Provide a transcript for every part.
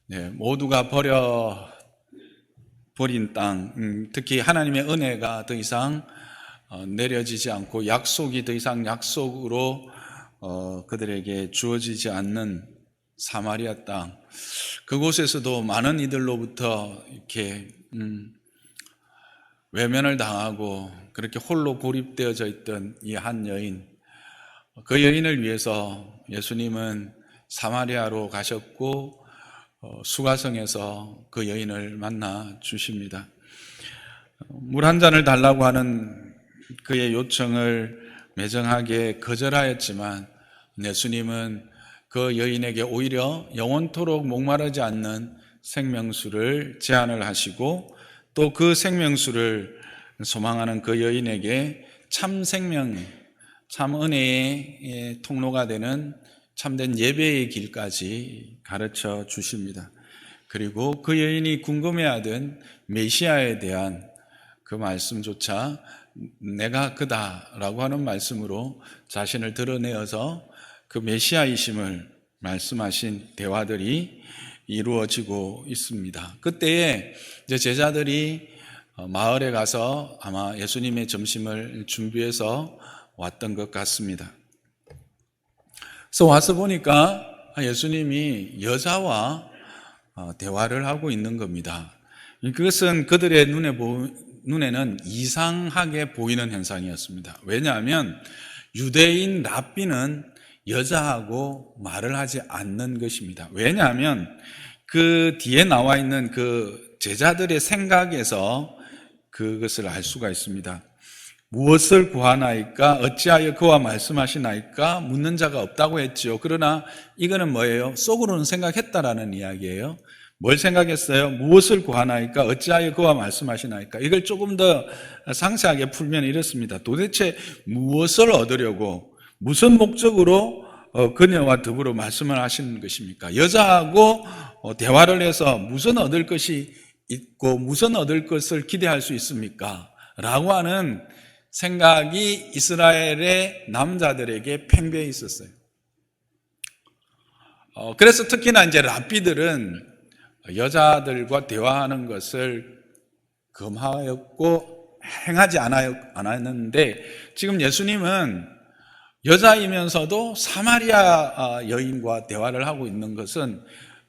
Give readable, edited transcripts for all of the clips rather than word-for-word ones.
네, 모두가 버린 땅, 특히 하나님의 은혜가 더 이상 내려지지 않고 약속이 더 이상 약속으로 그들에게 주어지지 않는 사마리아 땅, 그곳에서도 많은 이들로부터 이렇게 외면을 당하고 그렇게 홀로 고립되어져 있던 이 한 여인, 그 여인을 위해서 예수님은 사마리아로 가셨고 수가성에서 그 여인을 만나 주십니다. 물 한 잔을 달라고 하는 그의 요청을 매정하게 거절하였지만 예수님은 그 여인에게 오히려 영원토록 목마르지 않는 생명수를 제안을 하시고 또 그 생명수를 소망하는 그 여인에게 참 생명, 참 은혜의 통로가 되는 참된 예배의 길까지 가르쳐 주십니다. 그리고 그 여인이 궁금해하던 메시아에 대한 그 말씀조차 내가 그다라고 하는 말씀으로 자신을 드러내어서 그 메시아이심을 말씀하신 대화들이 이루어지고 있습니다. 그때에 이제 제자들이 마을에 가서 아마 예수님의 점심을 준비해서 왔던 것 같습니다. 그래서 와서 보니까 예수님이 여자와 대화를 하고 있는 겁니다. 그것은 그들의 눈에는 이상하게 보이는 현상이었습니다. 왜냐하면 유대인 랍비는 여자하고 말을 하지 않는 것입니다. 왜냐하면 그 뒤에 나와 있는 그 제자들의 생각에서 그것을 알 수가 있습니다. 무엇을 구하나이까? 어찌하여 그와 말씀하시나이까? 묻는 자가 없다고 했지요. 그러나 이거는 뭐예요? 속으로는 생각했다라는 이야기예요. 뭘 생각했어요? 무엇을 구하나이까? 어찌하여 그와 말씀하시나이까? 이걸 조금 더 상세하게 풀면 이렇습니다. 도대체 무엇을 얻으려고, 무슨 목적으로 그녀와 더불어 말씀을 하시는 것입니까? 여자하고 대화를 해서 무슨 얻을 것이 있고 무슨 얻을 것을 기대할 수 있습니까? 라고 하는 생각이 이스라엘의 남자들에게 팽배해 있었어요. 그래서 특히나 이제 랍비들은 여자들과 대화하는 것을 금하였고 행하지 않았는데 지금 예수님은 여자이면서도 사마리아 여인과 대화를 하고 있는 것은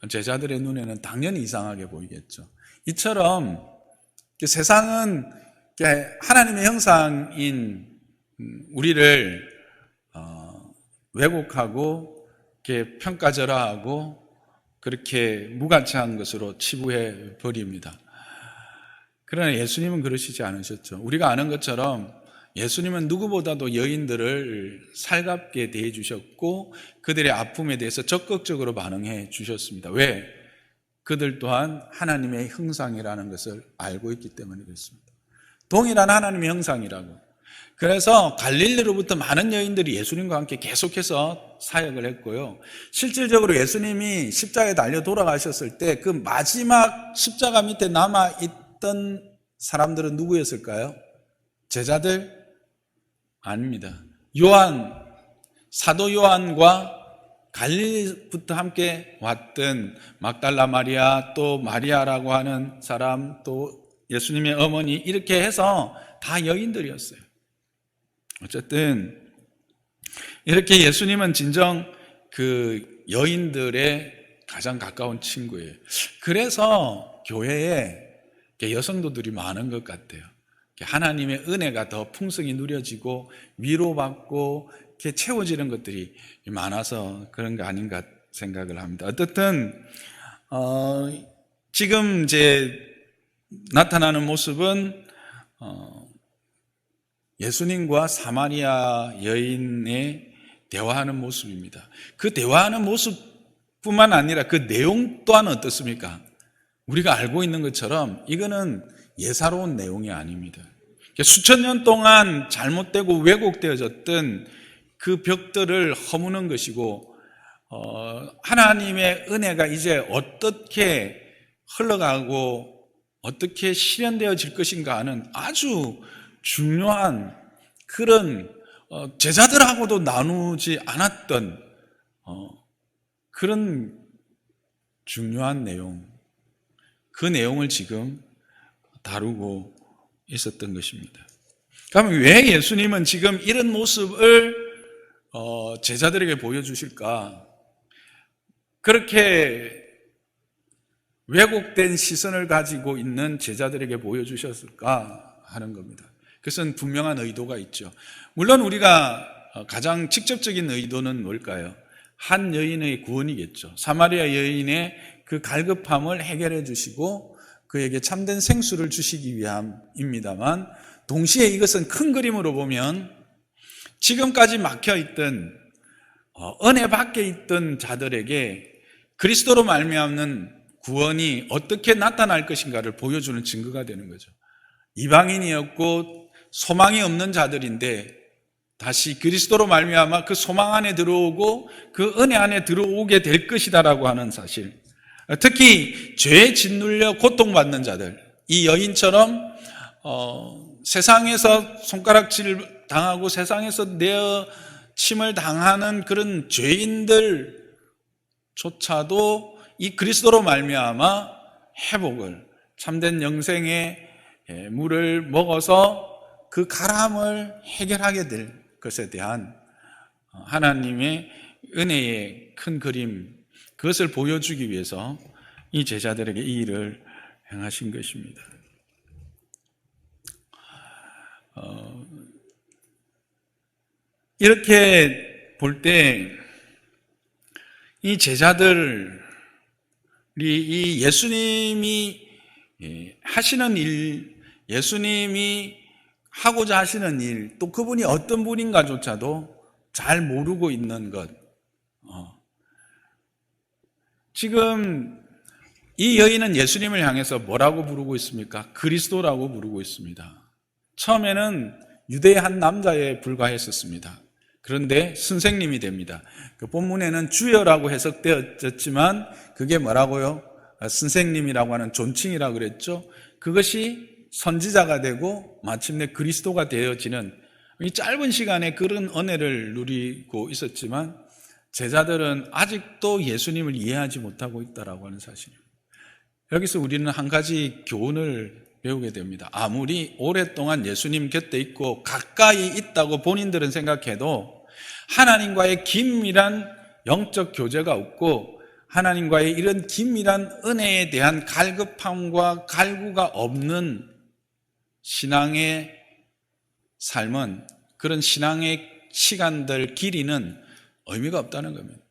제자들의 눈에는 당연히 이상하게 보이겠죠. 이처럼 세상은 하나님의 형상인 우리를 왜곡하고 평가절하하고 그렇게 무가치한 것으로 치부해 버립니다. 그러나 예수님은 그러시지 않으셨죠. 우리가 아는 것처럼 예수님은 누구보다도 여인들을 살갑게 대해 주셨고 그들의 아픔에 대해서 적극적으로 반응해 주셨습니다. 왜? 그들 또한 하나님의 형상이라는 것을 알고 있기 때문에 그렇습니다. 동일한 하나님의 형상이라고. 그래서 갈릴리로부터 많은 여인들이 예수님과 함께 계속해서 사역을 했고요. 실질적으로 예수님이 십자가에 달려 돌아가셨을 때 그 마지막 십자가 밑에 남아있던 사람들은 누구였을까요? 제자들? 아닙니다. 사도 요한과 갈릴리부터 함께 왔던 막달라 마리아, 또 마리아라고 하는 사람, 또 예수님의 어머니, 이렇게 해서 다 여인들이었어요. 어쨌든 이렇게 예수님은 진정 그 여인들의 가장 가까운 친구예요. 그래서 교회에 여성도들이 많은 것 같아요. 하나님의 은혜가 더 풍성히 누려지고 위로받고 이렇게 채워지는 것들이 많아서 그런 거 아닌가 생각을 합니다. 어쨌든 지금 이제 나타나는 모습은 예수님과 사마리아 여인의 대화하는 모습입니다. 그 대화하는 모습뿐만 아니라 그 내용 또한 어떻습니까? 우리가 알고 있는 것처럼 이거는 예사로운 내용이 아닙니다. 수천 년 동안 잘못되고 왜곡되어졌던 그 벽들을 허무는 것이고 하나님의 은혜가 이제 어떻게 흘러가고 어떻게 실현되어질 것인가 하는 아주 중요한 그런 제자들하고도 나누지 않았던 그런 중요한 내용, 그 내용을 지금 다루고 있었던 것입니다. 그러면 왜 예수님은 지금 이런 모습을 제자들에게 보여주실까? 그렇게 왜곡된 시선을 가지고 있는 제자들에게 보여주셨을까 하는 겁니다. 그것은 분명한 의도가 있죠. 물론 우리가 가장 직접적인 의도는 뭘까요? 한 여인의 구원이겠죠. 사마리아 여인의 그 갈급함을 해결해 주시고 그에게 참된 생수를 주시기 위함입니다만, 동시에 이것은 큰 그림으로 보면 지금까지 막혀있던 은혜 밖에 있던 자들에게 그리스도로 말미암는 구원이 어떻게 나타날 것인가를 보여주는 증거가 되는 거죠. 이방인이었고 소망이 없는 자들인데 다시 그리스도로 말미암아 그 소망 안에 들어오고 그 은혜 안에 들어오게 될 것이다라고 하는 사실. 특히 죄에 짓눌려 고통받는 자들, 이 여인처럼 세상에서 손가락질 당하고 세상에서 내어침을 당하는 그런 죄인들조차도 이 그리스도로 말미암아 회복을, 참된 영생의 물을 먹어서 그 가람을 해결하게 될 것에 대한 하나님의 은혜의 큰 그림, 그것을 보여주기 위해서 이 제자들에게 이 일을 행하신 것입니다. 이렇게 볼 때 이 제자들이 이 예수님이 하시는 일, 예수님이 하고자 하시는 일, 또 그분이 어떤 분인가조차도 잘 모르고 있는 것. 지금 이 여인은 예수님을 향해서 뭐라고 부르고 있습니까? 그리스도라고 부르고 있습니다. 처음에는 유대의 한 남자에 불과했었습니다. 그런데 선생님이 됩니다. 그 본문에는 주여라고 해석되었지만 그게 뭐라고요? 선생님이라고 하는 존칭이라고 그랬죠. 그것이 선지자가 되고 마침내 그리스도가 되어지는, 이 짧은 시간에 그런 은혜를 누리고 있었지만 제자들은 아직도 예수님을 이해하지 못하고 있다라고 하는 사실입니다. 여기서 우리는 한 가지 교훈을 배우게 됩니다. 아무리 오랫동안 예수님 곁에 있고 가까이 있다고 본인들은 생각해도 하나님과의 긴밀한 영적 교제가 없고 하나님과의 이런 긴밀한 은혜에 대한 갈급함과 갈구가 없는 신앙의 삶은, 그런 신앙의 시간들, 길이는 의미가 없다는 겁니다.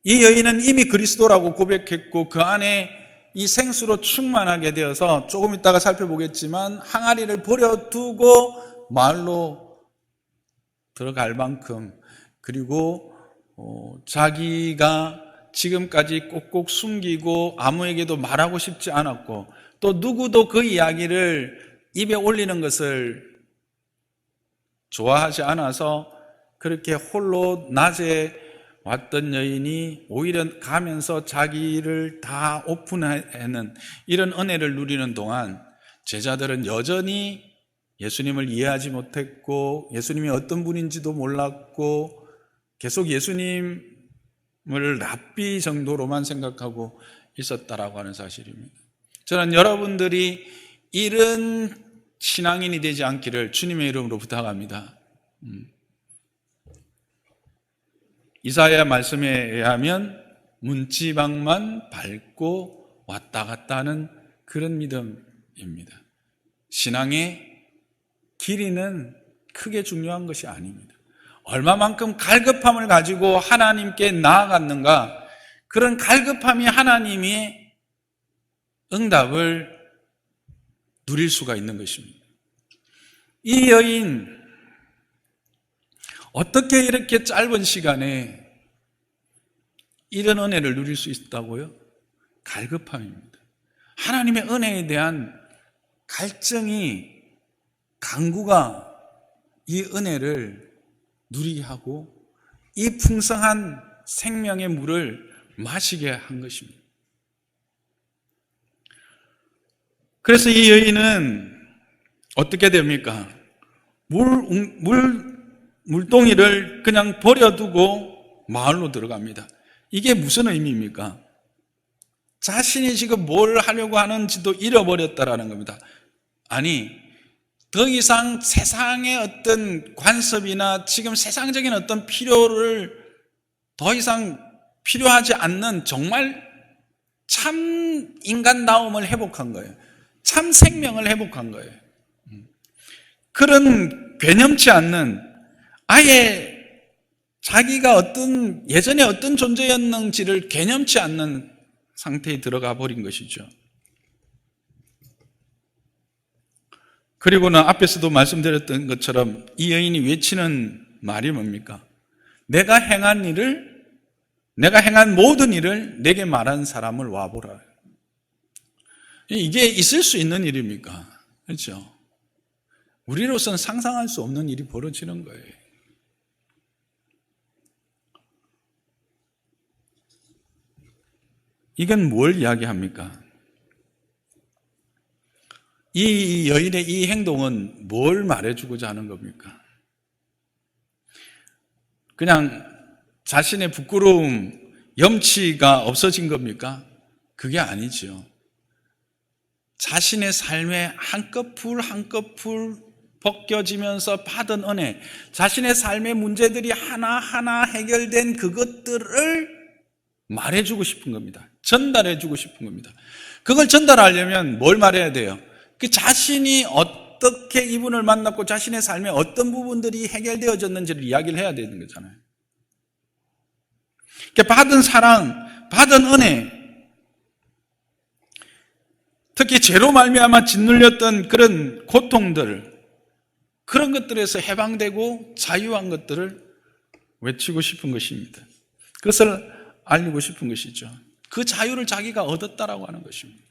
이 여인은 이미 그리스도라고 고백했고 그 안에 이 생수로 충만하게 되어서 조금 이따가 살펴보겠지만 항아리를 버려두고 마을로 들어갈 만큼, 그리고 자기가 지금까지 꼭꼭 숨기고 아무에게도 말하고 싶지 않았고 또 누구도 그 이야기를 입에 올리는 것을 좋아하지 않아서 그렇게 홀로 낮에 왔던 여인이 오히려 가면서 자기를 다 오픈하는 이런 은혜를 누리는 동안 제자들은 여전히 예수님을 이해하지 못했고 예수님이 어떤 분인지도 몰랐고 계속 예수님을 랍비 정도로만 생각하고 있었다라고 하는 사실입니다. 저는 여러분들이 이런 신앙인이 되지 않기를 주님의 이름으로 부탁합니다. 이사야 말씀에 의하면 문지방만 밟고 왔다 갔다 하는 그런 믿음입니다. 신앙의 길이는 크게 중요한 것이 아닙니다. 얼마만큼 갈급함을 가지고 하나님께 나아갔는가, 그런 갈급함이 하나님의 응답을 누릴 수가 있는 것입니다. 이 여인, 어떻게 이렇게 짧은 시간에 이런 은혜를 누릴 수 있다고요? 갈급함입니다. 하나님의 은혜에 대한 갈증이, 간구가 이 은혜를 누리게 하고 이 풍성한 생명의 물을 마시게 한 것입니다. 그래서 이 여인은 어떻게 됩니까? 물동이를 그냥 버려두고 마을로 들어갑니다. 이게 무슨 의미입니까? 자신이 지금 뭘 하려고 하는지도 잃어버렸다라는 겁니다. 아니, 더 이상 세상의 어떤 관습이나 지금 세상적인 어떤 필요를 더 이상 필요하지 않는 정말 참 인간다움을 회복한 거예요. 참 생명을 회복한 거예요. 그런 괴념치 않는, 아예 자기가 예전에 어떤 존재였는지를 개념치 않는 상태에 들어가 버린 것이죠. 그리고는 앞에서도 말씀드렸던 것처럼 이 여인이 외치는 말이 뭡니까? 내가 행한 모든 일을 내게 말한 사람을 와보라. 이게 있을 수 있는 일입니까? 그렇죠? 우리로서는 상상할 수 없는 일이 벌어지는 거예요. 이건 뭘 이야기합니까? 이 여인의 이 행동은 뭘 말해주고자 하는 겁니까? 그냥 자신의 부끄러움, 염치가 없어진 겁니까? 그게 아니죠. 자신의 삶에 한꺼풀 한꺼풀 벗겨지면서 받은 은혜, 자신의 삶의 문제들이 하나하나 해결된 그것들을 말해주고 싶은 겁니다. 전달해주고 싶은 겁니다. 그걸 전달하려면 뭘 말해야 돼요? 그 자신이 어떻게 이분을 만났고 자신의 삶의 어떤 부분들이 해결되어졌는지를 이야기를 해야 되는 거잖아요. 받은 사랑, 받은 은혜, 특히 죄로 말미암아 짓눌렸던 그런 고통들, 그런 것들에서 해방되고 자유한 것들을 외치고 싶은 것입니다. 그것을 알리고 싶은 것이죠. 그 자유를 자기가 얻었다라고 하는 것입니다.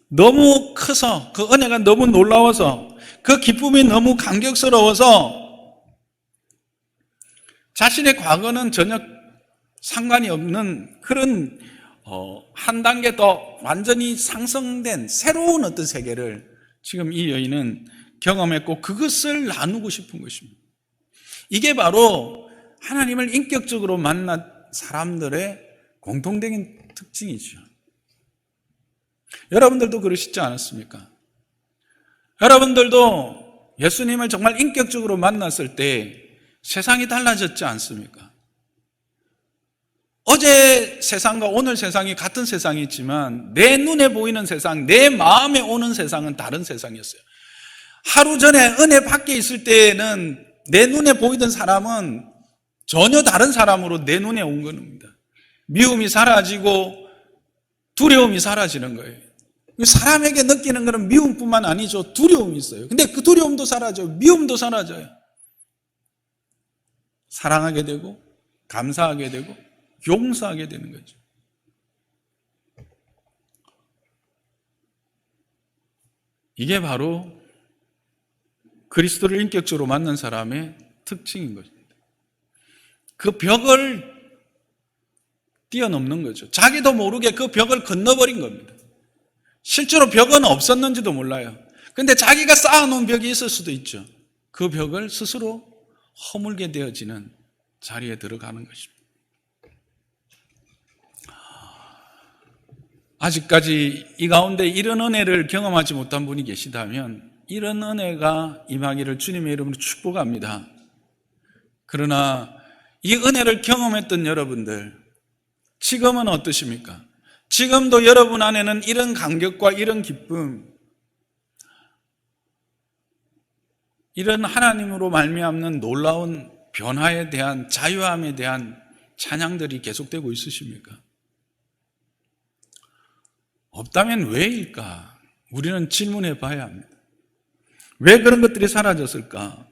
너무 커서, 그 은혜가 너무 놀라워서, 그 기쁨이 너무 감격스러워서 자신의 과거는 전혀 상관이 없는 그런 한 단계 더 완전히 상승된 새로운 어떤 세계를 지금 이 여인은 경험했고 그것을 나누고 싶은 것입니다. 이게 바로 하나님을 인격적으로 만난 사람들의 공통적인 특징이죠. 여러분들도 그러시지 않았습니까? 여러분들도 예수님을 정말 인격적으로 만났을 때 세상이 달라졌지 않습니까? 어제 세상과 오늘 세상이 같은 세상이지만 내 눈에 보이는 세상, 내 마음에 오는 세상은 다른 세상이었어요. 하루 전에 은혜 밖에 있을 때는 내 눈에 보이던 사람은 전혀 다른 사람으로 내 눈에 온 겁니다. 미움이 사라지고 두려움이 사라지는 거예요. 사람에게 느끼는 것은 미움뿐만 아니죠. 두려움이 있어요. 근데 그 두려움도 사라져요. 미움도 사라져요. 사랑하게 되고 감사하게 되고 용서하게 되는 거죠. 이게 바로 그리스도를 인격적으로 만난 사람의 특징인 것입니다. 그 벽을 뛰어넘는 거죠. 자기도 모르게 그 벽을 건너버린 겁니다. 실제로 벽은 없었는지도 몰라요. 근데 자기가 쌓아놓은 벽이 있을 수도 있죠. 그 벽을 스스로 허물게 되어지는 자리에 들어가는 것입니다. 아직까지 이 가운데 이런 은혜를 경험하지 못한 분이 계시다면 이런 은혜가 임하기를 주님의 이름으로 축복합니다. 그러나 이 은혜를 경험했던 여러분들, 지금은 어떠십니까? 지금도 여러분 안에는 이런 감격과 이런 기쁨, 이런 하나님으로 말미암는 놀라운 변화에 대한, 자유함에 대한 찬양들이 계속되고 있으십니까? 없다면 왜일까? 우리는 질문해 봐야 합니다. 왜 그런 것들이 사라졌을까?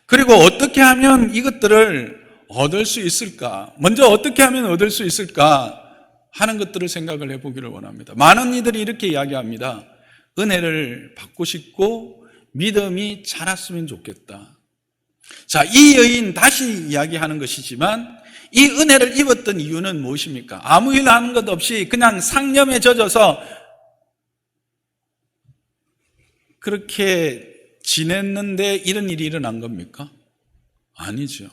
그리고 어떻게 하면 이것들을 얻을 수 있을까? 먼저 어떻게 하면 얻을 수 있을까? 하는 것들을 생각을 해보기를 원합니다. 많은 이들이 이렇게 이야기합니다. 은혜를 받고 싶고 믿음이 자랐으면 좋겠다. 자, 이 여인 다시 이야기하는 것이지만 이 은혜를 입었던 이유는 무엇입니까? 아무 일 하는 것 없이 그냥 상념에 젖어서 그렇게 지냈는데 이런 일이 일어난 겁니까? 아니죠.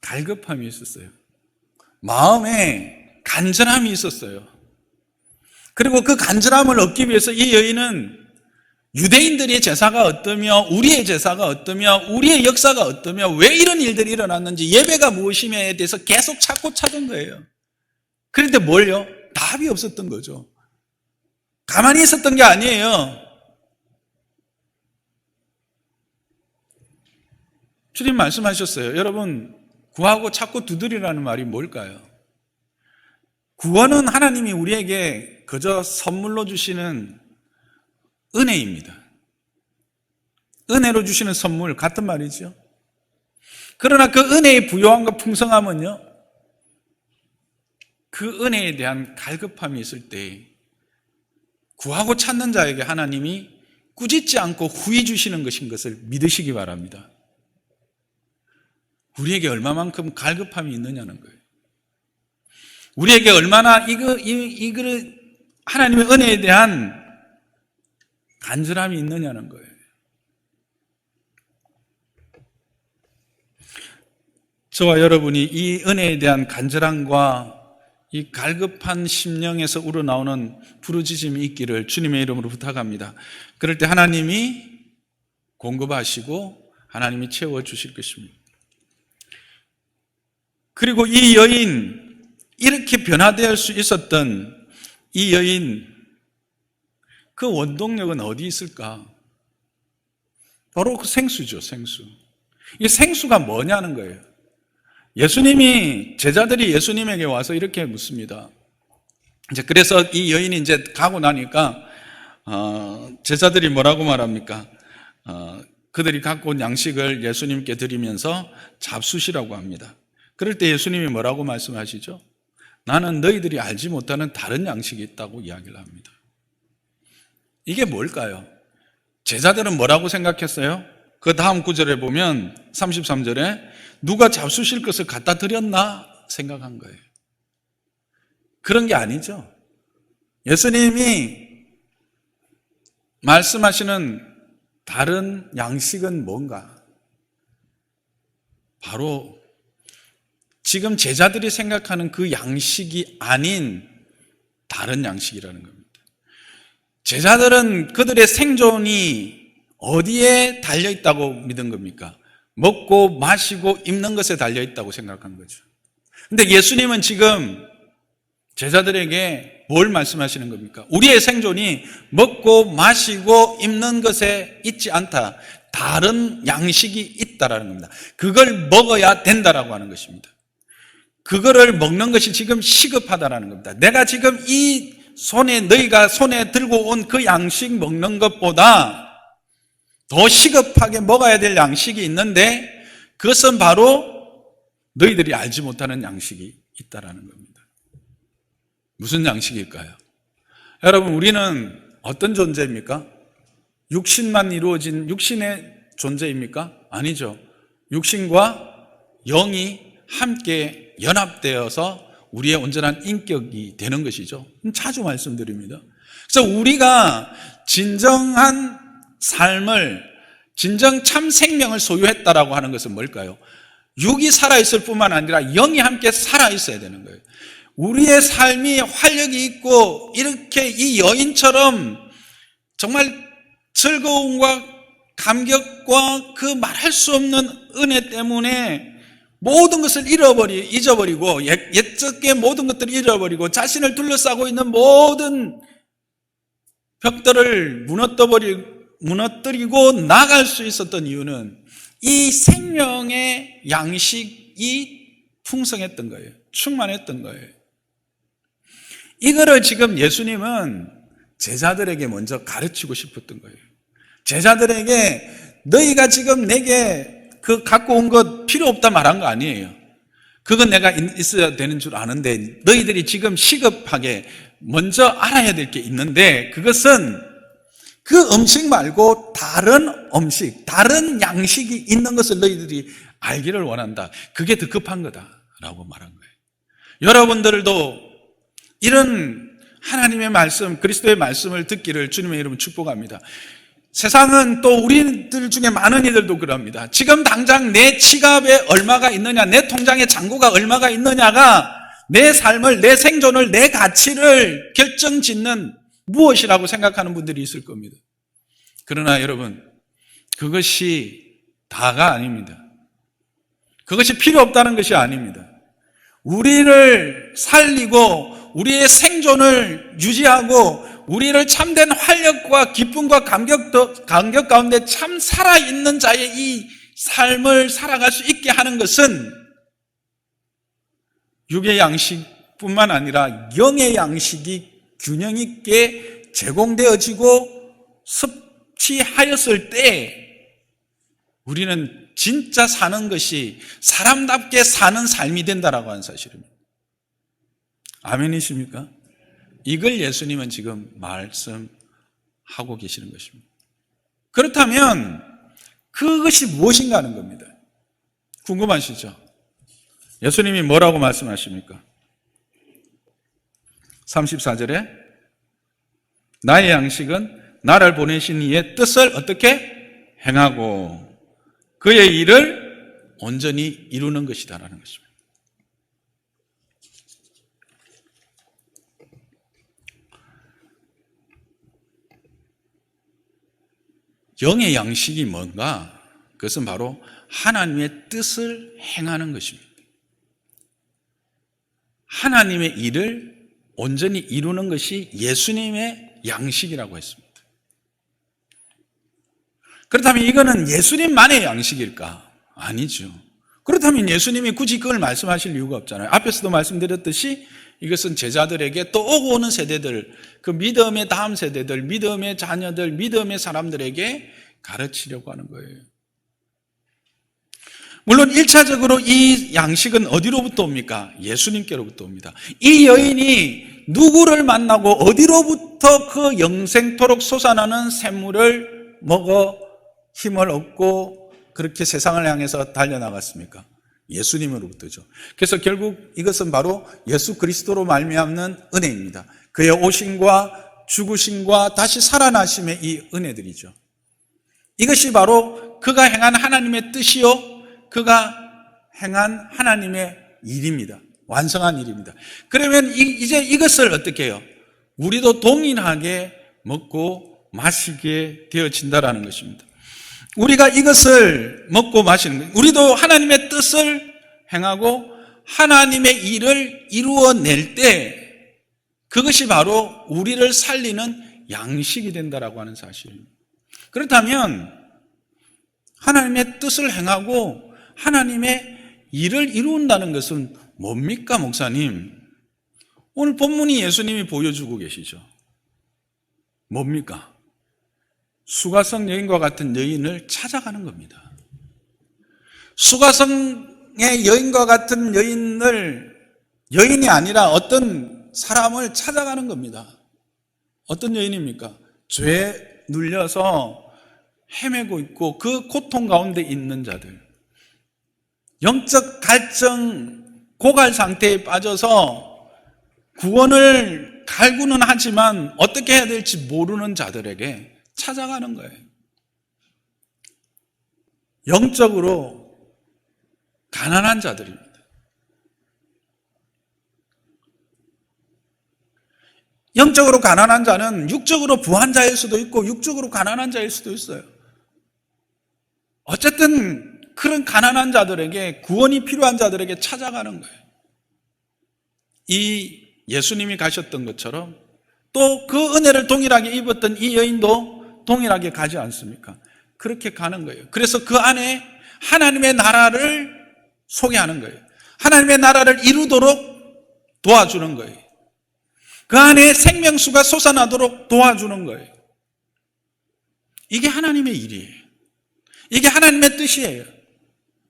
갈급함이 있었어요. 마음에 간절함이 있었어요. 그리고 그 간절함을 얻기 위해서 이 여인은 유대인들의 제사가 어떠며 우리의 제사가 어떠며 우리의 역사가 어떠며 왜 이런 일들이 일어났는지 예배가 무엇이며에 대해서 계속 찾은 거예요. 그런데 뭘요? 답이 없었던 거죠. 가만히 있었던 게 아니에요. 주님 말씀하셨어요. 여러분, 구하고 찾고 두드리라는 말이 뭘까요? 구원은 하나님이 우리에게 그저 선물로 주시는 은혜입니다. 은혜로 주시는 선물 같은 말이죠. 그러나 그 은혜의 부요함과 풍성함은요, 그 은혜에 대한 갈급함이 있을 때 구하고 찾는 자에게 하나님이 꾸짖지 않고 후히 주시는 것인 것을 믿으시기 바랍니다. 우리에게 얼마만큼 갈급함이 있느냐는 거예요. 우리에게 얼마나 하나님의 은혜에 대한 간절함이 있느냐는 거예요. 저와 여러분이 이 은혜에 대한 간절함과 이 갈급한 심령에서 우러나오는 부르짖음이 있기를 주님의 이름으로 부탁합니다. 그럴 때 하나님이 공급하시고 하나님이 채워주실 것입니다. 그리고 이 여인, 이렇게 변화될 수 있었던 이 여인, 그 원동력은 어디 있을까? 바로 그 생수죠, 생수. 이 생수가 뭐냐는 거예요. 제자들이 예수님에게 와서 이렇게 묻습니다. 그래서 이 여인이 이제 가고 나니까, 제자들이 뭐라고 말합니까? 그들이 갖고 온 양식을 예수님께 드리면서 잡수시라고 합니다. 그럴 때 예수님이 뭐라고 말씀하시죠? 나는 너희들이 알지 못하는 다른 양식이 있다고 이야기를 합니다. 이게 뭘까요? 제자들은 뭐라고 생각했어요? 그 다음 구절에 보면 33절에 누가 잡수실 것을 갖다 드렸나 생각한 거예요. 그런 게 아니죠. 예수님이 말씀하시는 다른 양식은 뭔가? 바로 지금 제자들이 생각하는 그 양식이 아닌 다른 양식이라는 겁니다. 제자들은 그들의 생존이 어디에 달려있다고 믿은 겁니까? 먹고 마시고 입는 것에 달려있다고 생각한 거죠. 근데 예수님은 지금 제자들에게 뭘 말씀하시는 겁니까? 우리의 생존이 먹고 마시고 입는 것에 있지 않다. 다른 양식이 있다라는 겁니다. 그걸 먹어야 된다라고 하는 것입니다. 그거를 먹는 것이 지금 시급하다라는 겁니다. 내가 지금 너희가 손에 들고 온 그 양식 먹는 것보다 더 시급하게 먹어야 될 양식이 있는데 그것은 바로 너희들이 알지 못하는 양식이 있다라는 겁니다. 무슨 양식일까요? 여러분, 우리는 어떤 존재입니까? 육신만 이루어진 육신의 존재입니까? 아니죠. 육신과 영이 함께 연합되어서 우리의 온전한 인격이 되는 것이죠. 자주 말씀드립니다. 그래서 우리가 진정한 삶을, 진정 참 생명을 소유했다라고 하는 것은 뭘까요? 육이 살아있을 뿐만 아니라 영이 함께 살아있어야 되는 거예요. 우리의 삶이 활력이 있고 이렇게 이 여인처럼 정말 즐거움과 감격과 그 말할 수 없는 은혜 때문에 모든 것을 잊어버리고 옛적의 모든 것들을 잃어버리고 자신을 둘러싸고 있는 모든 벽들을 무너뜨리고 나갈 수 있었던 이유는 이 생명의 양식이 풍성했던 거예요. 충만했던 거예요. 이거를 지금 예수님은 제자들에게 먼저 가르치고 싶었던 거예요. 제자들에게 너희가 지금 내게 그 갖고 온 것 필요 없다 말한 거 아니에요. 그건 내가 있어야 되는 줄 아는데 너희들이 지금 시급하게 먼저 알아야 될 게 있는데 그것은 그 음식 말고 다른 음식, 다른 양식이 있는 것을 너희들이 알기를 원한다. 그게 더 급한 거다라고 말한 거예요. 여러분들도 이런 하나님의 말씀, 그리스도의 말씀을 듣기를 주님의 이름으로 축복합니다. 세상은 또 우리들 중에 많은 이들도 그럽니다. 지금 당장 내 지갑에 얼마가 있느냐, 내 통장에 잔고가 얼마가 있느냐가 내 삶을, 내 생존을, 내 가치를 결정짓는 무엇이라고 생각하는 분들이 있을 겁니다. 그러나 여러분, 그것이 다가 아닙니다. 그것이 필요 없다는 것이 아닙니다. 우리를 살리고 우리의 생존을 유지하고 우리를 참된 활력과 기쁨과 감격 가운데 참 살아있는 자의 이 삶을 살아갈 수 있게 하는 것은 육의 양식뿐만 아니라 영의 양식이 균형 있게 제공되어지고 섭취하였을 때 우리는 진짜 사는 것이 사람답게 사는 삶이 된다라고 하는 사실입니다. 아멘이십니까? 이걸 예수님은 지금 말씀하고 계시는 것입니다. 그렇다면 그것이 무엇인가 하는 겁니다. 궁금하시죠? 예수님이 뭐라고 말씀하십니까? 34절에 나의 양식은 나를 보내신 이의 뜻을 어떻게 행하고 그의 일을 온전히 이루는 것이다라는 것입니다. 영의 양식이 뭔가? 그것은 바로 하나님의 뜻을 행하는 것입니다. 하나님의 일을 온전히 이루는 것이 예수님의 양식이라고 했습니다. 그렇다면 이거는 예수님만의 양식일까? 아니죠. 그렇다면 예수님이 굳이 그걸 말씀하실 이유가 없잖아요. 앞에서도 말씀드렸듯이 이것은 제자들에게 또 오고 오는 세대들, 그 믿음의 다음 세대들, 믿음의 자녀들, 믿음의 사람들에게 가르치려고 하는 거예요. 물론 1차적으로 이 양식은 어디로부터 옵니까? 예수님께로부터 옵니다. 이 여인이 누구를 만나고 어디로부터 그 영생토록 솟아나는 샘물을 먹어 힘을 얻고 그렇게 세상을 향해서 달려나갔습니까? 예수님으로부터죠. 그래서 결국 이것은 바로 예수 그리스도로 말미암는 은혜입니다. 그의 오심과 죽으심과 다시 살아나심의 이 은혜들이죠. 이것이 바로 그가 행한 하나님의 뜻이요 그가 행한 하나님의 일입니다. 완성한 일입니다. 그러면 이제 이것을 어떻게 해요? 우리도 동일하게 먹고 마시게 되어진다라는 것입니다. 우리가 이것을 먹고 마시는 거예요. 우리도 하나님의 뜻을 행하고 하나님의 일을 이루어낼 때 그것이 바로 우리를 살리는 양식이 된다라고 하는 사실입니다. 그렇다면 하나님의 뜻을 행하고 하나님의 일을 이룬다는 것은 뭡니까, 목사님? 오늘 본문이 예수님이 보여주고 계시죠. 뭡니까? 수가성 여인과 같은 여인을 찾아가는 겁니다. 수가성의 여인과 같은 여인이 아니라 어떤 사람을 찾아가는 겁니다. 어떤 여인입니까? 죄에 눌려서 헤매고 있고 그 고통 가운데 있는 자들, 영적 갈증, 고갈 상태에 빠져서 구원을 갈구는 하지만 어떻게 해야 될지 모르는 자들에게 찾아가는 거예요. 영적으로 가난한 자들입니다. 영적으로 가난한 자는 육적으로 부한 자일 수도 있고 육적으로 가난한 자일 수도 있어요. 어쨌든 그런 가난한 자들에게, 구원이 필요한 자들에게 찾아가는 거예요. 이 예수님이 가셨던 것처럼 또 그 은혜를 동일하게 입었던 이 여인도 동일하게 가지 않습니까? 그렇게 가는 거예요. 그래서 그 안에 하나님의 나라를 소개하는 거예요. 하나님의 나라를 이루도록 도와주는 거예요. 그 안에 생명수가 솟아나도록 도와주는 거예요. 이게 하나님의 일이에요. 이게 하나님의 뜻이에요.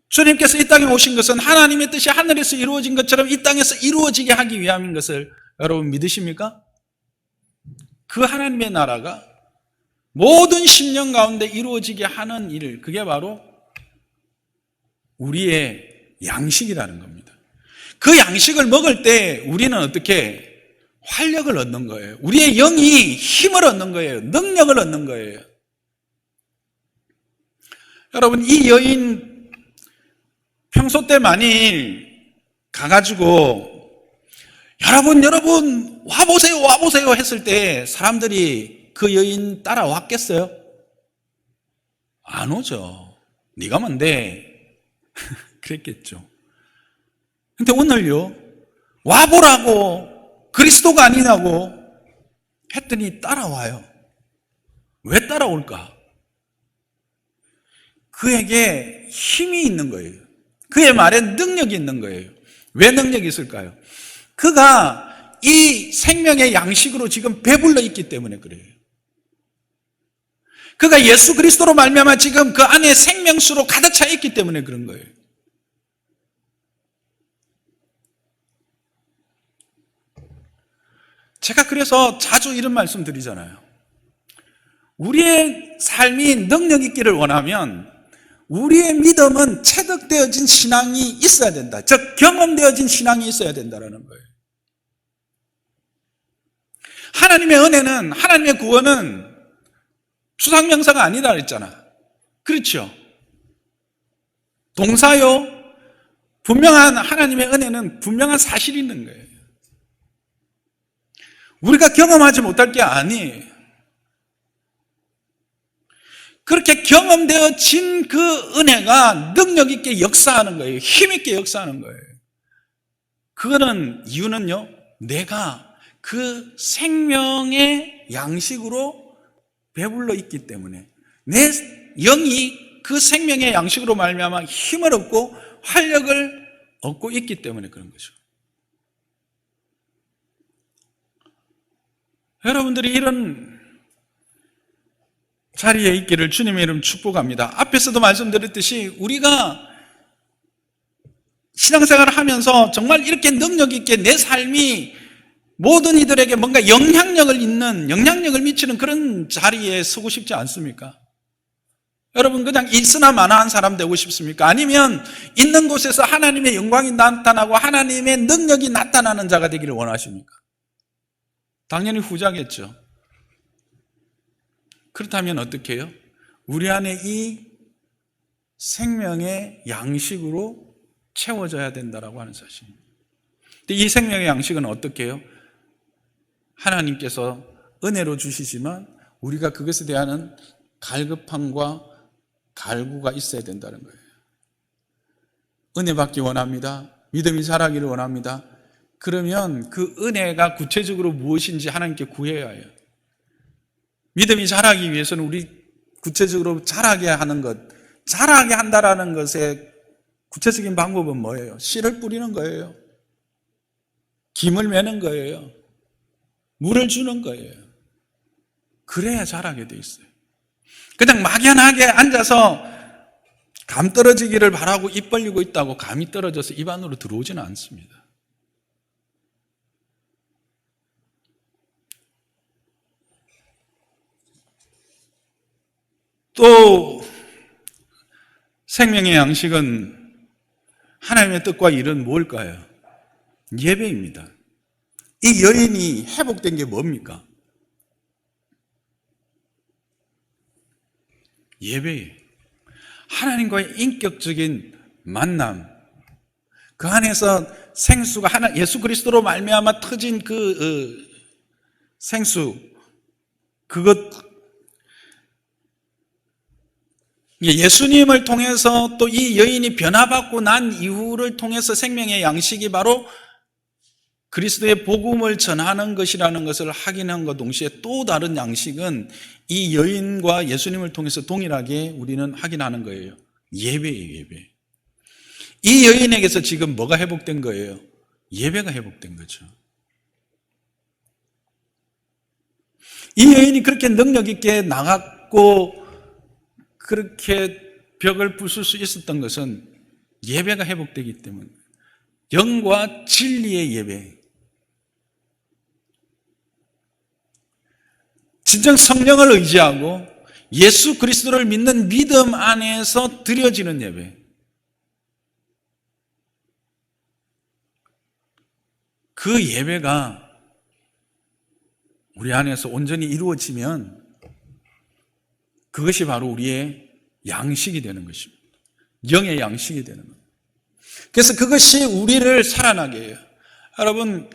주님께서 이 땅에 오신 것은 하나님의 뜻이 하늘에서 이루어진 것처럼 이 땅에서 이루어지게 하기 위함인 것을 여러분 믿으십니까? 그 하나님의 나라가 모든 심령 가운데 이루어지게 하는 일, 그게 바로 우리의 양식이라는 겁니다. 그 양식을 먹을 때 우리는 어떻게 활력을 얻는 거예요. 우리의 영이 힘을 얻는 거예요. 능력을 얻는 거예요. 여러분, 이 여인 평소 때 만일 가가지고 여러분 와보세요 와보세요 했을 때 사람들이 그 여인 따라왔겠어요? 안 오죠. 네가 뭔데? 그랬겠죠. 근데 오늘요, 와보라고 그리스도가 아니냐고 했더니 따라와요. 왜 따라올까? 그에게 힘이 있는 거예요. 그의 말에 능력이 있는 거예요. 왜 능력이 있을까요? 그가 이 생명의 양식으로 지금 배불러 있기 때문에 그래요. 그가 예수 그리스도로 말미암아 지금 그 안에 생명수로 가득 차 있기 때문에 그런 거예요. 제가 그래서 자주 이런 말씀 드리잖아요. 우리의 삶이 능력 있기를 원하면 우리의 믿음은 체득되어진 신앙이 있어야 된다. 즉 경험되어진 신앙이 있어야 된다는 거예요. 하나님의 은혜는, 하나님의 구원은 추상명사가 아니다 그랬잖아. 그렇죠? 동사요. 분명한 하나님의 은혜는 분명한 사실이 있는 거예요. 우리가 경험하지 못할 게 아니에요. 그렇게 경험되어진 그 은혜가 능력 있게 역사하는 거예요. 힘 있게 역사하는 거예요. 그거는 이유는요, 내가 그 생명의 양식으로 배불러 있기 때문에, 내 영이 그 생명의 양식으로 말미암아 힘을 얻고 활력을 얻고 있기 때문에 그런 거죠. 여러분들이 이런 자리에 있기를 주님의 이름 축복합니다. 앞에서도 말씀드렸듯이 우리가 신앙생활을 하면서 정말 이렇게 능력 있게 내 삶이 모든 이들에게 뭔가 영향력을 미치는 그런 자리에 서고 싶지 않습니까? 여러분 그냥 있으나 마나한 사람 되고 싶습니까? 아니면 있는 곳에서 하나님의 영광이 나타나고 하나님의 능력이 나타나는 자가 되기를 원하십니까? 당연히 후자겠죠. 그렇다면 어떻게 해요? 우리 안에 이 생명의 양식으로 채워져야 된다라고 하는 사실입니다. 근데 이 생명의 양식은 어떻게 해요? 하나님께서 은혜로 주시지만 우리가 그것에 대한 갈급함과 갈구가 있어야 된다는 거예요. 은혜 받기 원합니다. 믿음이 자라기를 원합니다. 그러면 그 은혜가 구체적으로 무엇인지 하나님께 구해야 해요. 믿음이 자라기 위해서는 우리 구체적으로 자라게 하는 것, 자라게 한다라는 것의 구체적인 방법은 뭐예요? 씨를 뿌리는 거예요. 김을 매는 거예요. 물을 주는 거예요. 그래야 자라게 돼 있어요. 그냥 막연하게 앉아서 감 떨어지기를 바라고 입 벌리고 있다고 감이 떨어져서 입 안으로 들어오지는 않습니다. 또 생명의 양식은 하나님의 뜻과 일은 뭘까요? 예배입니다. 이 여인이 회복된 게 뭡니까? 예배예요. 하나님과의 인격적인 만남, 그 안에서 생수가 예수 그리스도로 말미암아 터진 그 생수, 그것 예수님을 통해서 또 이 여인이 변화받고 난 이후를 통해서 생명의 양식이 바로 그리스도의 복음을 전하는 것이라는 것을 확인한과 동시에 또 다른 양식은 이 여인과 예수님을 통해서 동일하게 우리는 확인하는 거예요. 예배예요, 예배. 이 여인에게서 지금 뭐가 회복된 거예요? 예배가 회복된 거죠. 이 여인이 그렇게 능력 있게 나갔고 그렇게 벽을 부술 수 있었던 것은 예배가 회복되기 때문에, 영과 진리의 예배, 진정 성령을 의지하고 예수 그리스도를 믿는 믿음 안에서 드려지는 예배, 그 예배가 우리 안에서 온전히 이루어지면 그것이 바로 우리의 양식이 되는 것입니다. 영의 양식이 되는 겁니다. 그래서 그것이 우리를 살아나게 해요. 여러분,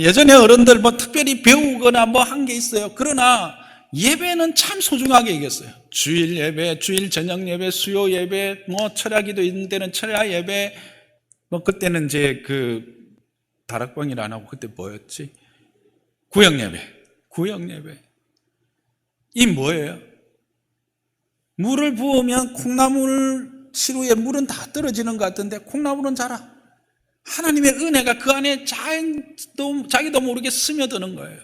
예전에 어른들 뭐 특별히 배우거나 뭐 한 게 있어요. 그러나 예배는 참 소중하게 여겼어요. 주일 예배, 주일 저녁 예배, 수요 예배, 뭐 철야기도 있는 데는 철야 예배, 뭐 그때는 이제 그 다락방일 안 하고 그때 뭐였지? 구역 예배, 구역 예배. 이 뭐예요? 물을 부으면 콩나물 시루에 물은 다 떨어지는 것 같은데 콩나물은 자라. 하나님의 은혜가 그 안에 자기도 모르게 스며드는 거예요.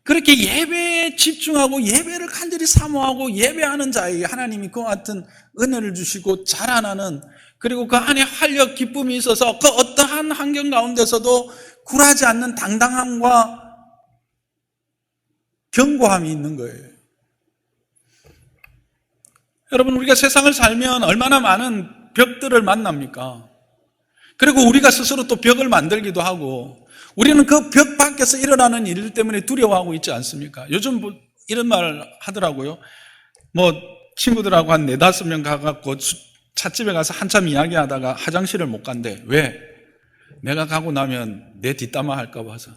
그렇게 예배에 집중하고 예배를 간절히 사모하고 예배하는 자에게 하나님이 그와 같은 은혜를 주시고 자라나는, 그리고 그 안에 활력, 기쁨이 있어서 그 어떠한 환경 가운데서도 굴하지 않는 당당함과 견고함이 있는 거예요. 여러분, 우리가 세상을 살면 얼마나 많은 벽들을 만납니까? 그리고 우리가 스스로 또 벽을 만들기도 하고, 우리는 그 벽 밖에서 일어나는 일 때문에 두려워하고 있지 않습니까? 요즘 뭐 이런 말 하더라고요. 뭐 친구들하고 한 4-5명 가갖고 찻집에 가서 한참 이야기하다가 화장실을 못 간대. 왜? 내가 가고 나면 내 뒷담화 할까 봐서.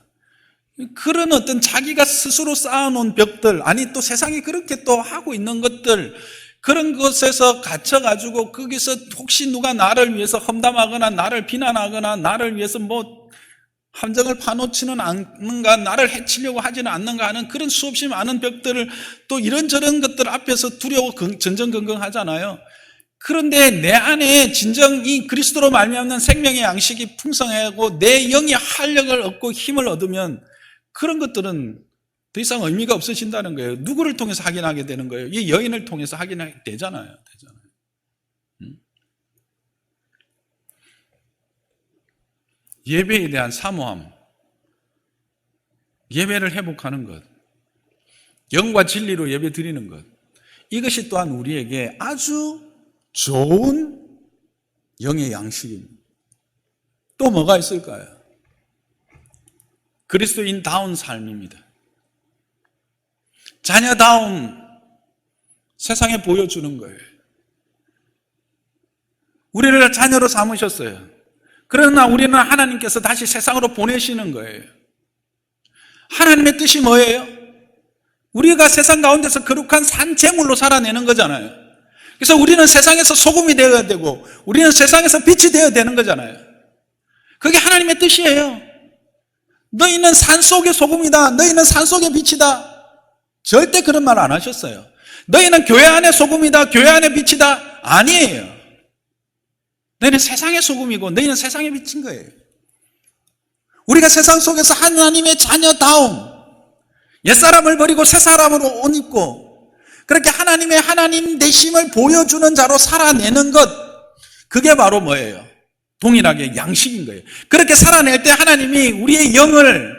그런 어떤 자기가 스스로 쌓아놓은 벽들, 아니 또 세상이 그렇게 또 하고 있는 것들, 그런 것에서 갇혀가지고 거기서 혹시 누가 나를 위해서 험담하거나 나를 비난하거나 나를 위해서 뭐 함정을 파놓지는 않는가, 나를 해치려고 하지는 않는가 하는 그런 수없이 많은 벽들을 또 이런저런 것들 앞에서 두려워 전전긍긍하잖아요. 그런데 내 안에 진정 이 그리스도로 말미암는 생명의 양식이 풍성하고 내 영이 활력을 얻고 힘을 얻으면 그런 것들은 더 이상 의미가 없어진다는 거예요. 누구를 통해서 확인하게 되는 거예요? 이 여인을 통해서 확인하게 되잖아요. 예배에 대한 사모함, 예배를 회복하는 것, 영과 진리로 예배 드리는 것, 이것이 또한 우리에게 아주 좋은 영의 양식입니다. 또 뭐가 있을까요? 그리스도인다운 삶입니다. 자녀다움 세상에 보여주는 거예요. 우리를 자녀로 삼으셨어요. 그러나 우리는 하나님께서 다시 세상으로 보내시는 거예요. 하나님의 뜻이 뭐예요? 우리가 세상 가운데서 거룩한 산재물로 살아내는 거잖아요. 그래서 우리는 세상에서 소금이 되어야 되고 우리는 세상에서 빛이 되어야 되는 거잖아요. 그게 하나님의 뜻이에요. 너희는 산속의 소금이다, 너희는 산속의 빛이다, 절대 그런 말 안 하셨어요. 너희는 교회 안의 소금이다, 교회 안의 빛이다, 아니에요. 너희는 세상의 소금이고 너희는 세상의 빛인 거예요. 우리가 세상 속에서 하나님의 자녀다움, 옛사람을 버리고 새사람으로 옷 입고 그렇게 하나님의 하나님 되심을 보여주는 자로 살아내는 것, 그게 바로 뭐예요? 동일하게 양식인 거예요. 그렇게 살아낼 때 하나님이 우리의 영을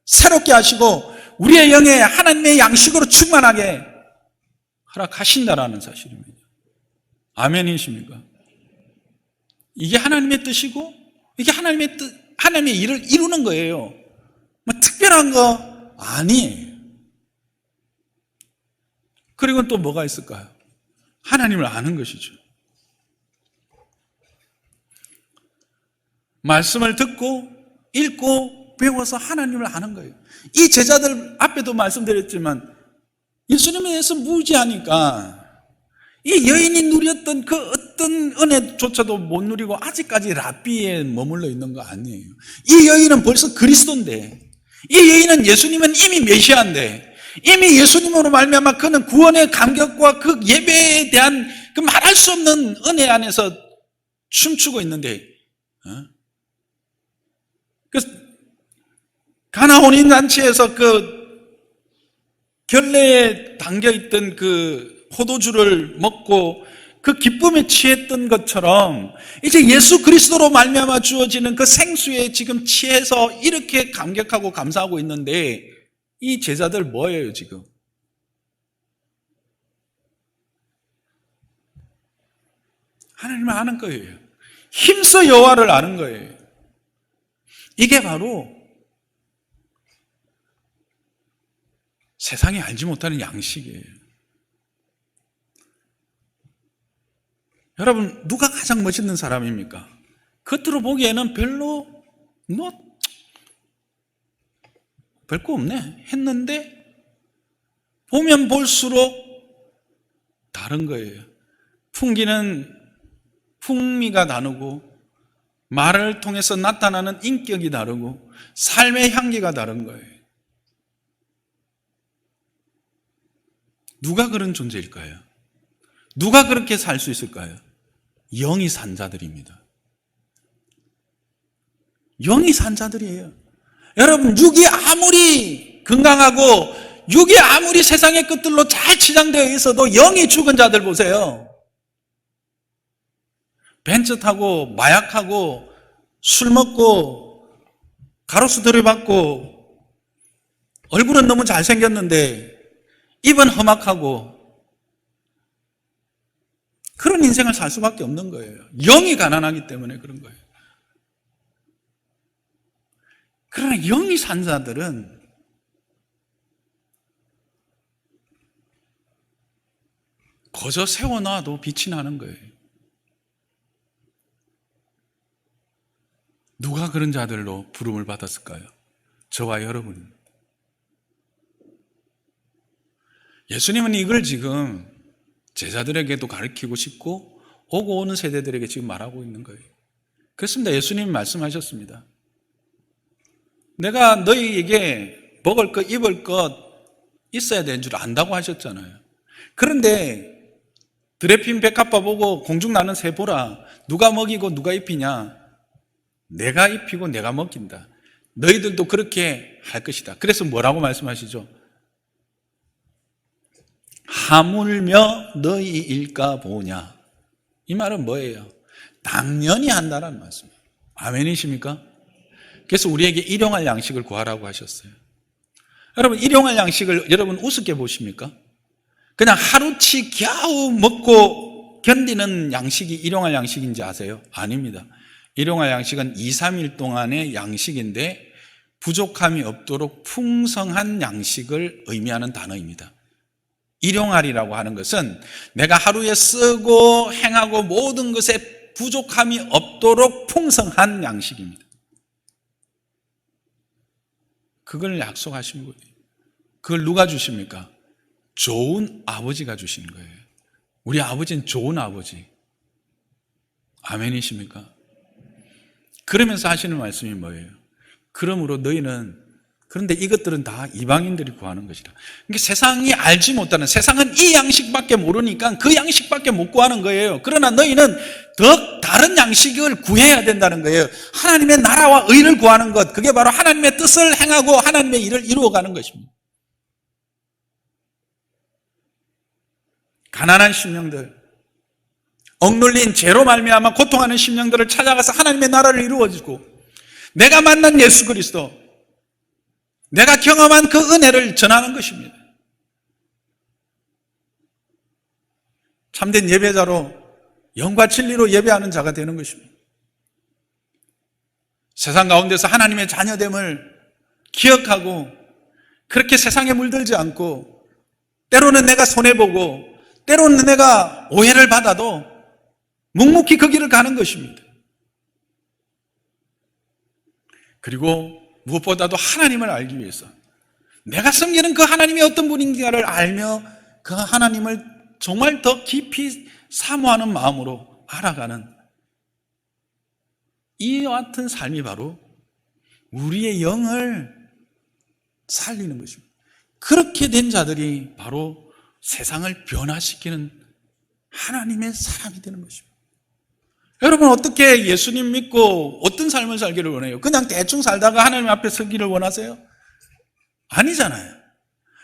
새롭게 하시고 우리의 영에 하나님의 양식으로 충만하게 허락하신다라는 사실입니다. 아멘이십니까? 이게 하나님의 뜻이고 이게 하나님의 뜻, 하나님의 일을 이루는 거예요. 뭐 특별한 거 아니에요. 그리고 또 뭐가 있을까요? 하나님을 아는 것이죠. 말씀을 듣고 읽고 배워서 하나님을 아는 거예요. 이 제자들 앞에도 말씀드렸지만 예수님에 대해서 무지하니까 이 여인이 누렸던 그 어떤 은혜조차도 못 누리고 아직까지 랍비에 머물러 있는 거 아니에요. 이 여인은 벌써 그리스도인데, 이 여인은 예수님은 이미 메시아인데, 이미 예수님으로 말미암아 그는 구원의 감격과 그 예배에 대한 그 말할 수 없는 은혜 안에서 춤추고 있는데, 그래서 가나 혼인잔치에서 그 결례에 담겨있던 그 포도주를 먹고 그 기쁨에 취했던 것처럼 이제 예수 그리스도로 말미암아 주어지는 그 생수에 지금 취해서 이렇게 감격하고 감사하고 있는데, 이 제자들 뭐예요 지금? 하나님을 아는 거예요. 힘써 여호와를 아는 거예요. 이게 바로 세상이 알지 못하는 양식이에요. 여러분, 누가 가장 멋있는 사람입니까? 겉으로 보기에는 별로 별거 없네 했는데 보면 볼수록 다른 거예요. 풍기는 풍미가 다르고 말을 통해서 나타나는 인격이 다르고 삶의 향기가 다른 거예요. 누가 그런 존재일까요? 누가 그렇게 살 수 있을까요? 영이 산 자들입니다. 영이 산 자들이에요. 여러분, 육이 아무리 건강하고 육이 아무리 세상의 끝들로 잘 치장되어 있어도 영이 죽은 자들 보세요. 벤츠 타고 마약하고 술 먹고 가로수 들이받고 얼굴은 너무 잘생겼는데 입은 험악하고 그런 인생을 살 수밖에 없는 거예요. 영이 가난하기 때문에 그런 거예요. 그러나 영이 산 자들은 거저 세워놔도 빛이 나는 거예요. 누가 그런 자들로 부름을 받았을까요? 저와 여러분. 예수님은 이걸 지금 제자들에게도 가르치고 싶고 오고 오는 세대들에게 지금 말하고 있는 거예요. 그렇습니다. 예수님이 말씀하셨습니다. 내가 너희에게 먹을 것, 입을 것 있어야 되는 줄 안다고 하셨잖아요. 그런데 드레핀 백합화 보고 공중 나는 새 보라. 누가 먹이고 누가 입히냐? 내가 입히고 내가 먹인다. 너희들도 그렇게 할 것이다. 그래서 뭐라고 말씀하시죠? 하물며 너희 일까 보냐. 이 말은 뭐예요? 당연히 한다는 말씀이에요. 아멘이십니까? 그래서 우리에게 일용할 양식을 구하라고 하셨어요. 여러분, 일용할 양식을 여러분 우습게 보십니까? 그냥 하루치 겨우 먹고 견디는 양식이 일용할 양식인지 아세요? 아닙니다. 일용할 양식은 2, 3일 동안의 양식인데 부족함이 없도록 풍성한 양식을 의미하는 단어입니다. 일용할이라고 하는 것은 내가 하루에 쓰고 행하고 모든 것에 부족함이 없도록 풍성한 양식입니다. 그걸 약속하신 거예요. 그걸 누가 주십니까? 좋은 아버지가 주시는 거예요. 우리 아버지는 좋은 아버지. 아멘이십니까? 그러면서 하시는 말씀이 뭐예요? 그러므로 너희는, 그런데 이것들은 다 이방인들이 구하는 것이다. 그러니까 세상이 알지 못하는, 세상은 이 양식밖에 모르니까 그 양식밖에 못 구하는 거예요. 그러나 너희는 더 다른 양식을 구해야 된다는 거예요. 하나님의 나라와 의를 구하는 것, 그게 바로 하나님의 뜻을 행하고 하나님의 일을 이루어가는 것입니다. 가난한 심령들, 억눌린 죄로 말미암아 고통하는 심령들을 찾아가서 하나님의 나라를 이루어주고 내가 만난 예수 그리스도, 내가 경험한 그 은혜를 전하는 것입니다. 참된 예배자로 영과 진리로 예배하는 자가 되는 것입니다. 세상 가운데서 하나님의 자녀됨을 기억하고 그렇게 세상에 물들지 않고 때로는 내가 손해보고 때로는 내가 오해를 받아도 묵묵히 그 길을 가는 것입니다. 그리고 무엇보다도 하나님을 알기 위해서 내가 섬기는 그 하나님이 어떤 분인가를 알며 그 하나님을 정말 더 깊이 사모하는 마음으로 알아가는 이와 같은 삶이 바로 우리의 영을 살리는 것입니다. 그렇게 된 자들이 바로 세상을 변화시키는 하나님의 사람이 되는 것입니다. 여러분, 어떻게 예수님 믿고 어떤 삶을 살기를 원해요? 그냥 대충 살다가 하나님 앞에 서기를 원하세요? 아니잖아요.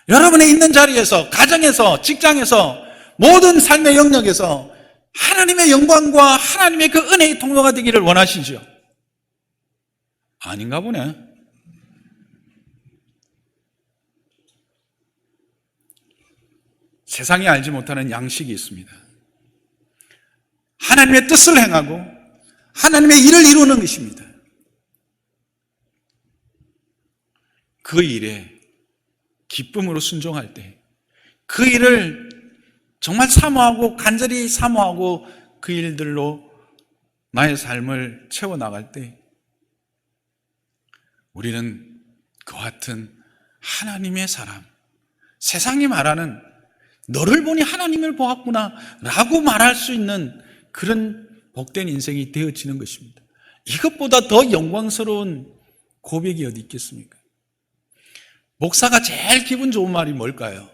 여러분의 있는 자리에서, 가정에서, 직장에서, 모든 삶의 영역에서 하나님의 영광과 하나님의 그 은혜의 통로가 되기를 원하시죠? 아닌가 보네. 세상이 알지 못하는 양식이 있습니다. 하나님의 뜻을 행하고 하나님의 일을 이루는 것입니다. 그 일에 기쁨으로 순종할 때, 그 일을 정말 사모하고 간절히 사모하고 그 일들로 나의 삶을 채워나갈 때 우리는 그와 같은 하나님의 사람, 세상이 말하는 너를 보니 하나님을 보았구나 라고 말할 수 있는 그런 복된 인생이 되어지는 것입니다. 이것보다 더 영광스러운 고백이 어디 있겠습니까? 목사가 제일 기분 좋은 말이 뭘까요?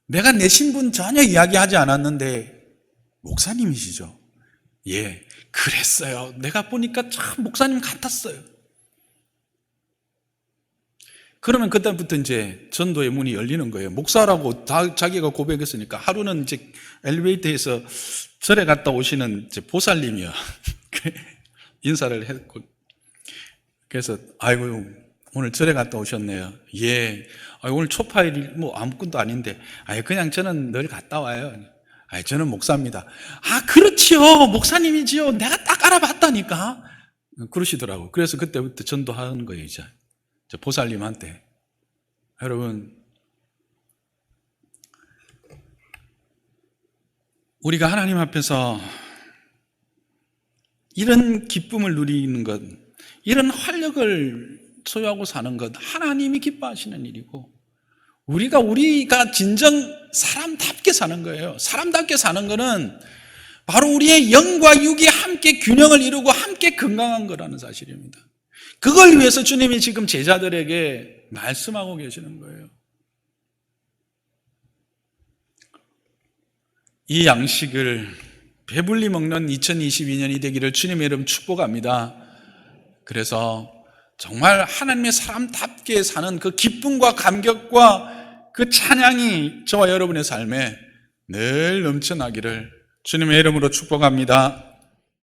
내가 내 신분 전혀 이야기하지 않았는데 목사님이시죠? 예, 그랬어요. 내가 보니까 참 목사님 같았어요. 그러면 그때부터 이제 전도의 문이 열리는 거예요. 목사라고 자기가 고백했으니까 하루는 이제 엘리베이터에서 절에 갔다 오시는 이제 보살님이요. 인사를 했고, 그래서 아이고 오늘 절에 갔다 오셨네요. 예, 오늘 초파일이 뭐 아무것도 아닌데, 그냥 저는 늘 갔다 와요. 저는 목사입니다. 그렇지요, 목사님이지요. 내가 딱 알아봤다니까. 그러시더라고. 그래서 그때부터 전도하는 거예요. 이제 저 보살님한테. 여러분, 우리가 하나님 앞에서 이런 기쁨을 누리는 것, 이런 활력을 소유하고 사는 것, 하나님이 기뻐하시는 일이고, 우리가 진정 사람답게 사는 거예요. 사람답게 사는 거는 바로 우리의 영과 육이 함께 균형을 이루고 함께 건강한 거라는 사실입니다. 그걸 위해서 주님이 지금 제자들에게 말씀하고 계시는 거예요. 이 양식을 배불리 먹는 2022년이 되기를 주님의 이름 축복합니다. 그래서 정말 하나님의 사람답게 사는 그 기쁨과 감격과 그 찬양이 저와 여러분의 삶에 늘 넘쳐나기를 주님의 이름으로 축복합니다.